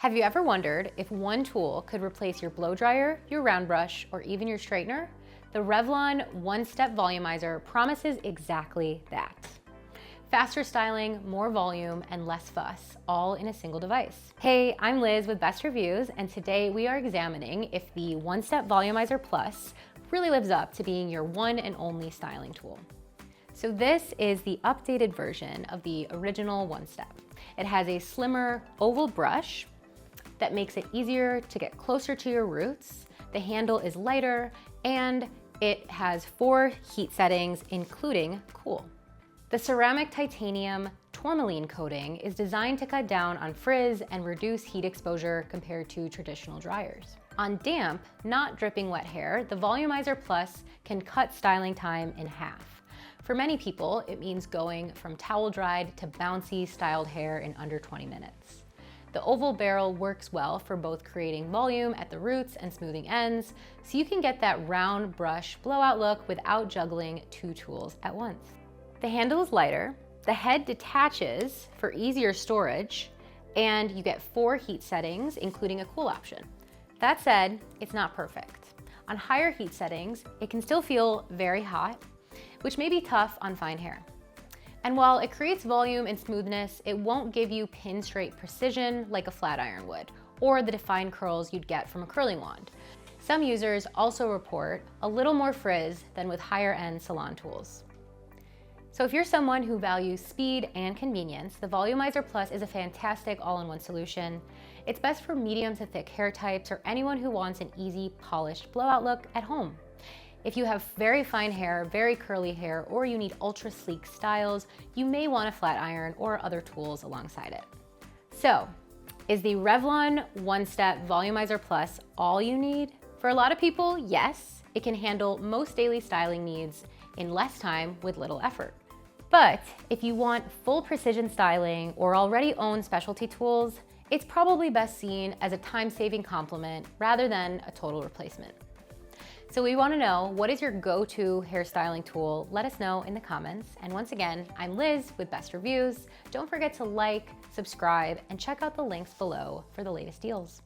Have you ever wondered if one tool could replace your blow dryer, your round brush, or even your straightener? The Revlon One Step Volumizer promises exactly that. Faster styling, more volume, and less fuss, all in a single device. Hey, I'm Liz with Best Reviews, and today we are examining if the One Step Volumizer Plus really lives up to being your one and only styling tool. So this is the updated version of the original One Step. It has a slimmer oval brush that makes it easier to get closer to your roots. The handle is lighter, and it has 4 heat settings, including cool. The ceramic titanium tourmaline coating is designed to cut down on frizz and reduce heat exposure compared to traditional dryers. On damp, not dripping wet hair, the Volumizer Plus can cut styling time in half. For many people, it means going from towel dried to bouncy styled hair in under 20 minutes. The oval barrel works well for both creating volume at the roots and smoothing ends, so you can get that round brush blowout look without juggling 2 tools at once. The handle is lighter, the head detaches for easier storage, and you get 4 heat settings, including a cool option. That said, it's not perfect. On higher heat settings, it can still feel very hot, which may be tough on fine hair. And while it creates volume and smoothness, it won't give you pin-straight precision like a flat iron would, or the defined curls you'd get from a curling wand. Some users also report a little more frizz than with higher-end salon tools. So if you're someone who values speed and convenience, the Volumizer Plus is a fantastic all-in-one solution. It's best for medium to thick hair types or anyone who wants an easy, polished blowout look at home. If you have very fine hair, very curly hair, or you need ultra sleek styles, you may want a flat iron or other tools alongside it. So, is the Revlon One Step Volumizer Plus all you need? For a lot of people, yes, it can handle most daily styling needs in less time with little effort. But if you want full precision styling or already own specialty tools, it's probably best seen as a time-saving complement rather than a total replacement. So we want to know, what is your go-to hairstyling tool? Let us know in the comments. And once again, I'm Liz with Best Reviews. Don't forget to like, subscribe, and check out the links below for the latest deals.